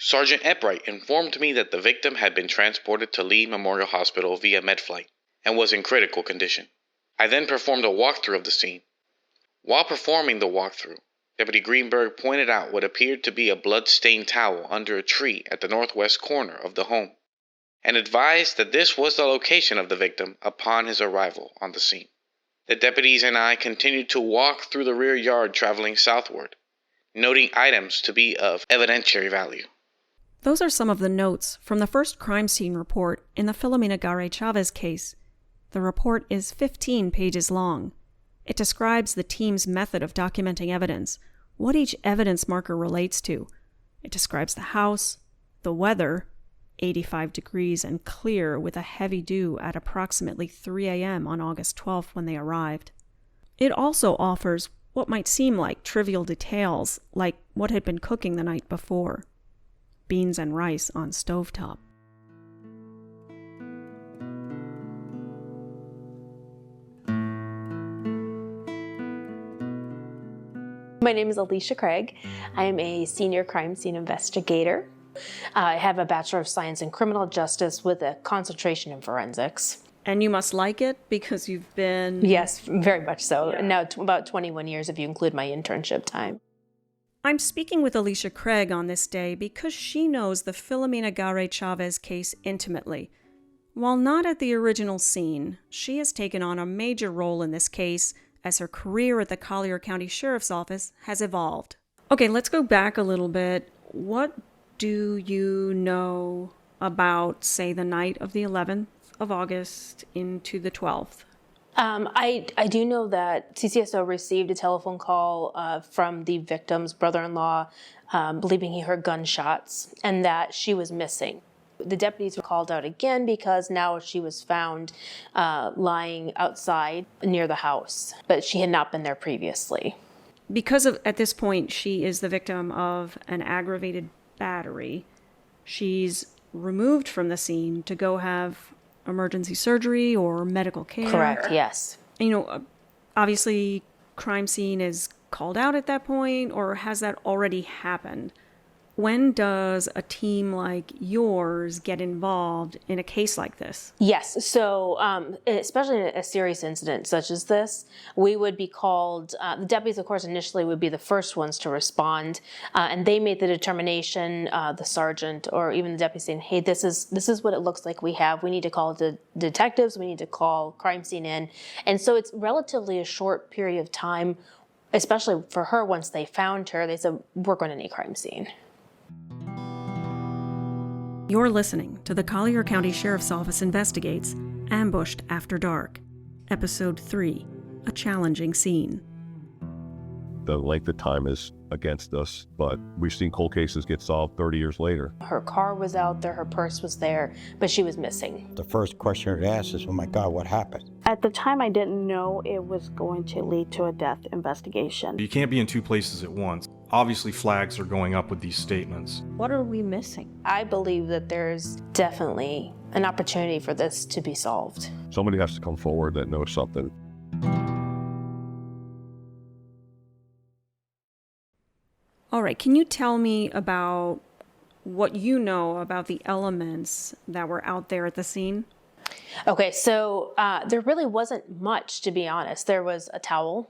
Sergeant Eppright informed me that the victim had been transported to Lee Memorial Hospital via medflight and was in critical condition. I then performed a walkthrough of the scene. While performing the walkthrough, Deputy Greenberg pointed out what appeared to be a blood-stained towel under a tree at the northwest corner of the home, and advised that this was the location of the victim upon his arrival on the scene. The deputies and I continued to walk through the rear yard traveling southward, noting items to be of evidentiary value. Those are some of the notes from the first crime scene report in the Filomena Garay-Chavez case. The report is 15 pages long. It describes the team's method of documenting evidence, what each evidence marker relates to. It describes the house, the weather, 85 degrees and clear with a heavy dew at approximately 3 a.m. on August 12th when they arrived. It also offers what might seem like trivial details, like what had been cooking the night before. Beans and rice on stovetop. My name is Alicia Craig. I am a senior crime scene investigator. I have a Bachelor of Science in Criminal Justice with a concentration in forensics. And you must like it because you've been... Yes, very much so. Yeah. And now about 21 years if you include my internship time. I'm speaking with Alicia Craig on this day because she knows the Filomena Garay-Chavez case intimately. While not at the original scene, she has taken on a major role in this case as her career at the Collier County Sheriff's Office has evolved. Okay, let's go back a little bit. What do you know about, say, the night of the 11th of August into the 12th? I do know that CCSO received a telephone call from the victim's brother-in-law, believing he heard gunshots, and that she was missing. The deputies were called out again because now she was found lying outside near the house, but she had not been there previously. Because at this point, she is the victim of an aggravated battery. She's removed from the scene to go have emergency surgery or medical care. Correct, yes. You know, obviously, crime scene is called out at that point, or has that already happened? When does a team like yours get involved in a case like this? Yes, so especially in a serious incident such as this, we would be called, the deputies, of course, initially would be the first ones to respond, and they made the determination, the sergeant or even the deputy saying, hey, this is what it looks like we have. We need to call the detectives, we need to call crime scene in. And so it's relatively a short period of time, especially for her. Once they found her, they said, we're going to need crime scene. You're listening to the Collier County Sheriff's Office Investigates Ambushed After Dark, Episode 3, A Challenging Scene. The length of time is against us, but we've seen cold cases get solved 30 years later. Her car was out there, her purse was there, but she was missing. The first question I'd ask is, oh my God, what happened? At the time, I didn't know it was going to lead to a death investigation. You can't be in two places at once. Obviously, flags are going up with these statements. What are we missing? I believe that there's definitely an opportunity for this to be solved. Somebody has to come forward that knows something. All right, can you tell me about what you know about the elements that were out there at the scene? Okay, so there really wasn't much, to be honest. There was a towel,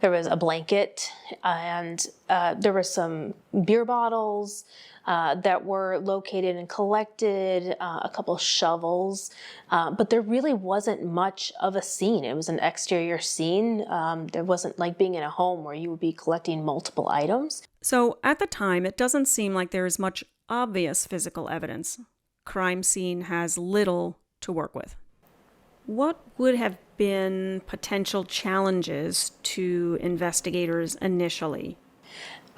there was a blanket, and there were some beer bottles that were located and collected, a couple shovels, but there really wasn't much of a scene. It was an exterior scene. There wasn't like being in a home where you would be collecting multiple items. So at the time, it doesn't seem like there is much obvious physical evidence. Crime scene has little to work with. What would have been potential challenges to investigators initially?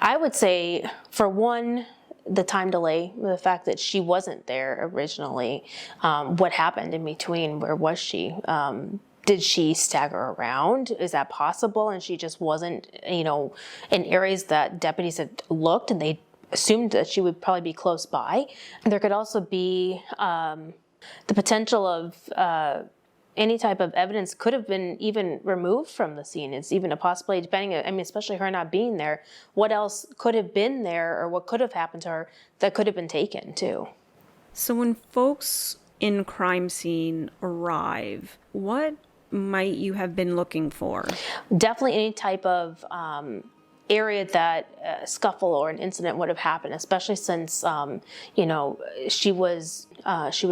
I would say, for one, the time delay, the fact that she wasn't there originally. What happened in between? Where was she? Did she stagger around? Is that possible? And she just wasn't, in areas that deputies had looked and they assumed that she would probably be close by. There could also be the potential of any type of evidence could have been even removed from the scene. It's even a possibility, especially her not being there, what else could have been there or what could have happened to her that could have been taken too. So when folks in crime scene arrive, what might you have been looking for? Definitely any type of area that a scuffle or an incident would have happened, especially since she was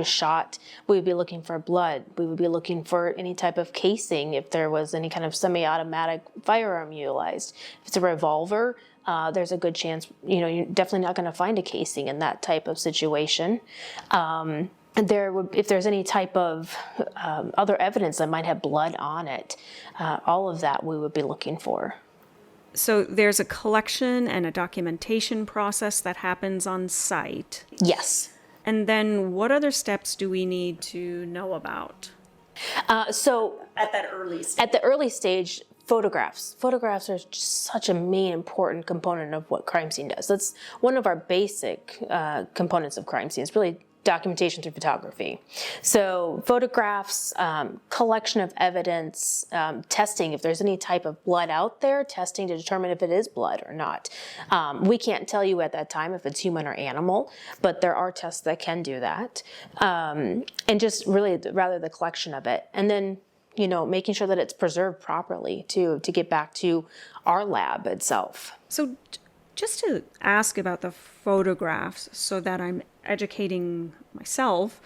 shot. We would be looking for blood. We would be looking for any type of casing if there was any kind of semi-automatic firearm utilized. If it's a revolver, there's a good chance you're definitely not going to find a casing in that type of situation. If there's any type of other evidence that might have blood on it, all of that we would be looking for. So there's a collection and a documentation process that happens on site. Yes. And then what other steps do we need to know about? So at that early stage. At the early stage, photographs. Photographs are just such a main important component of what crime scene does. That's one of our basic components of crime scene. It's really documentation through photography. So photographs, collection of evidence, testing if there's any type of blood out there, testing to determine if it is blood or not. We can't tell you at that time if it's human or animal, but there are tests that can do that. And just really rather the collection of it. And then making sure that it's preserved properly to get back to our lab itself. So just to ask about the photographs so that I'm educating myself,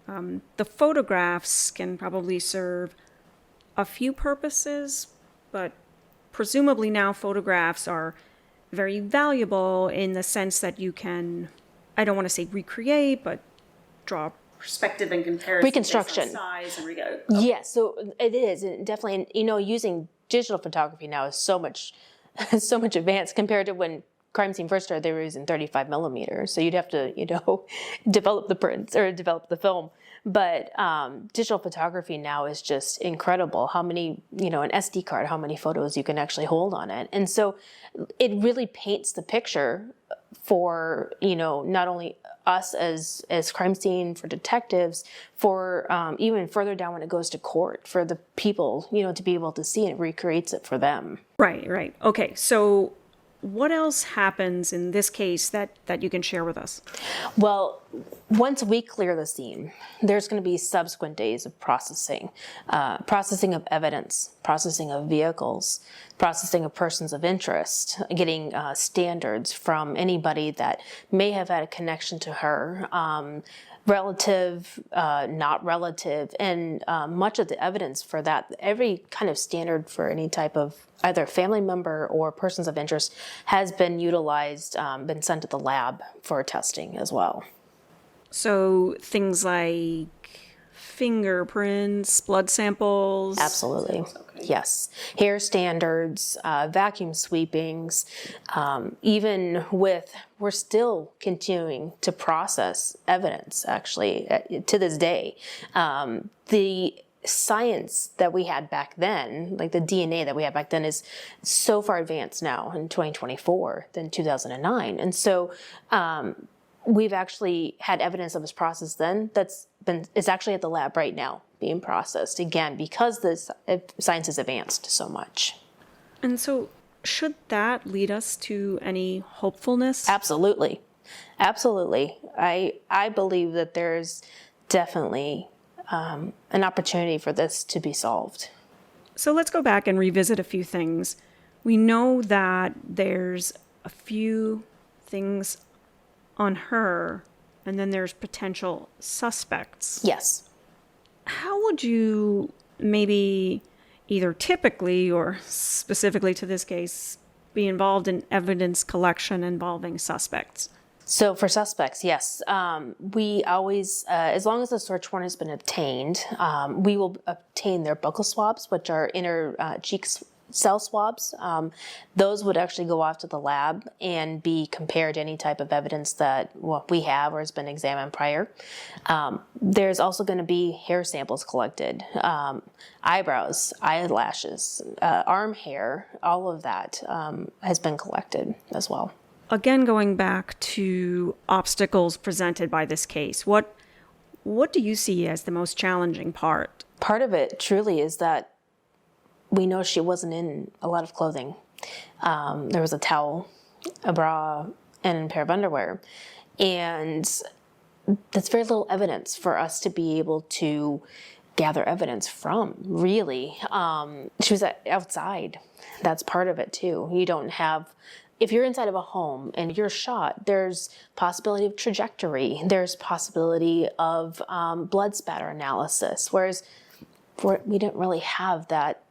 the photographs can probably serve a few purposes, but presumably now photographs are very valuable in the sense that you can, I don't want to say recreate, but draw perspective and comparison. Reconstruction. Size and Yes, so it is. And definitely, using digital photography now is so much advanced compared to when crime scene first started. They were using 35 millimeters, so you'd have to develop the prints or develop the film. But digital photography now is just incredible. How many, an SD card, how many photos you can actually hold on it. And so it really paints the picture for, not only us as crime scene, for detectives, for even further down when it goes to court, for the people, to be able to see it, recreates it for them. Right. Okay, so what else happens in this case that you can share with us? Well, once we clear the scene, there's going to be subsequent days of processing of evidence, processing of vehicles, processing of persons of interest, getting standards from anybody that may have had a connection to her, relative, not relative, and much of the evidence for that, every kind of standard for any type of either family member or persons of interest has been utilized, been sent to the lab for testing as well. So things like fingerprints, blood samples? Absolutely. Okay. Yes. Hair standards, vacuum sweepings, we're still continuing to process evidence, actually, to this day. The science that we had back then, like the DNA that we had back then, is so far advanced now in 2024 than 2009. And so we've actually had evidence that was processed then it's actually at the lab right now being processed again because the science has advanced so much. And so should that lead us to any hopefulness? Absolutely. I believe that there's definitely an opportunity for this to be solved. So let's go back and revisit a few things. We know that there's a few things on her, and then there's potential suspects. Yes. How would you maybe either typically or specifically to this case be involved in evidence collection involving suspects? So for suspects, yes. We always, as long as the search warrant has been obtained, we will obtain their buccal swabs, which are inner cheek cell swabs. Those would actually go off to the lab and be compared to any type of evidence that we have or has been examined prior. There's also going to be hair samples collected, eyebrows, eyelashes, arm hair, all of that has been collected as well. Again, going back to obstacles presented by this case, what What do you see as the most challenging part? Part of it truly is that we know she wasn't in a lot of clothing. There was a towel, a bra, and a pair of underwear. And that's very little evidence for us to be able to gather evidence from, really. She was outside. That's part of it, too. You don't have... If you're inside of a home and you're shot, there's possibility of trajectory. There's possibility of blood spatter analysis, whereas we didn't really have that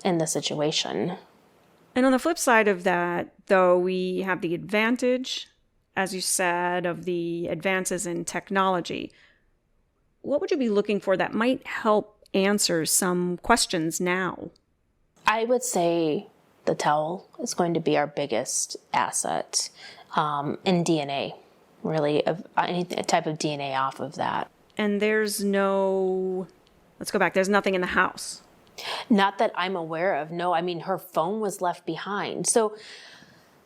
in the situation. And on the flip side of that, though, we have the advantage, as you said, of the advances in technology. What would you be looking for that might help answer some questions now? I would say the towel is going to be our biggest asset, in DNA, really, of any type of DNA off of that. And there's no... Let's go back. There's nothing in the house. Not that I'm aware of. No, I mean, her phone was left behind. So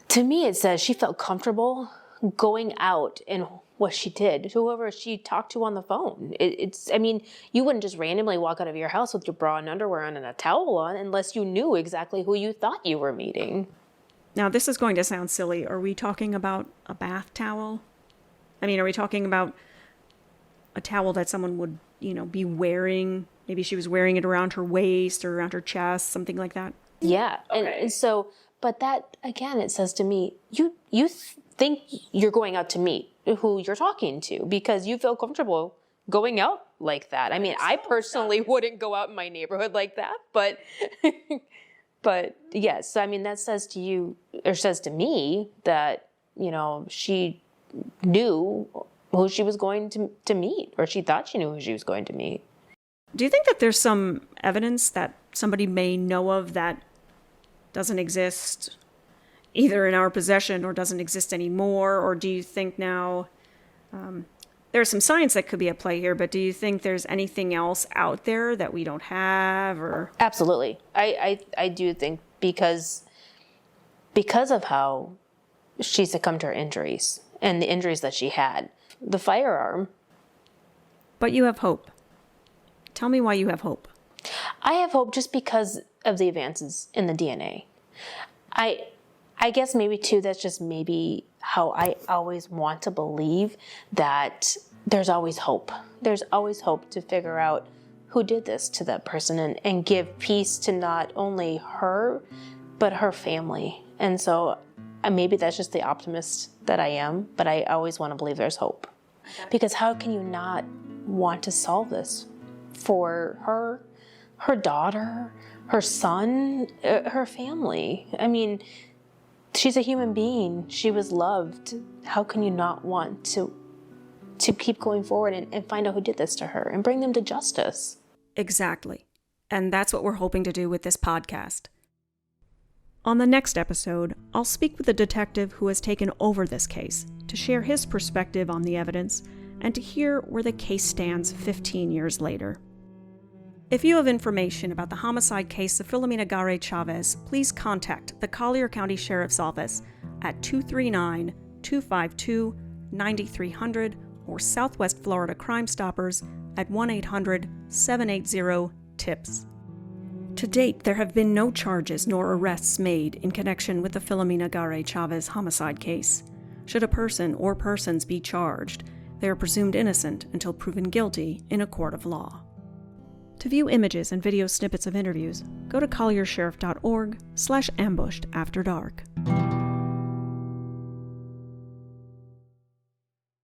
to me, it says she felt comfortable going out in what she did, whoever she talked to on the phone. I mean, you wouldn't just randomly walk out of your house with your bra and underwear on and a towel on unless you knew exactly who you thought you were meeting. Now, this is going to sound silly. Are we talking about a bath towel? I mean, are we talking about a towel that someone would, be wearing? Maybe she was wearing it around her waist or around her chest, something like that? Yeah. Okay. And so, but that, again, it says to me, you think you're going out to meet who you're talking to because you feel comfortable going out like that. I mean, I personally wouldn't go out in my neighborhood like that, but yes, I mean, that says to you, or says to me that, she knew who she was going to meet, or she thought she knew who she was going to meet. Do you think that there's some evidence that somebody may know of that doesn't exist either in our possession or doesn't exist anymore? Or do you think now there's some science that could be at play here, but do you think there's anything else out there that we don't have? Or Absolutely. I do think because of how she succumbed to her injuries and the injuries that she had, the firearm. But you have hope. Tell me why you have hope. I have hope just because of the advances in the DNA. I guess maybe too, that's just maybe how I always want to believe that there's always hope. There's always hope to figure out who did this to that person and give peace to not only her, but her family. And so maybe that's just the optimist that I am, but I always want to believe there's hope. Because how can you not want to solve this for her daughter, her son, her family? I mean, she's a human being. She was loved. How can you not want to keep going forward and find out who did this to her and bring them to justice? Exactly. And that's what we're hoping to do with this podcast. On the next episode, I'll speak with the detective who has taken over this case to share his perspective on the evidence and to hear where the case stands 15 years later. If you have information about the homicide case of Filomena Garay Chavez, please contact the Collier County Sheriff's Office at 239-252-9300 or Southwest Florida Crime Stoppers at 1-800-780-TIPS. To date, there have been no charges nor arrests made in connection with the Filomena Garay Chavez homicide case. Should a person or persons be charged, they are presumed innocent until proven guilty in a court of law. To view images and video snippets of interviews, go to colliersheriff.org/ambushed after dark.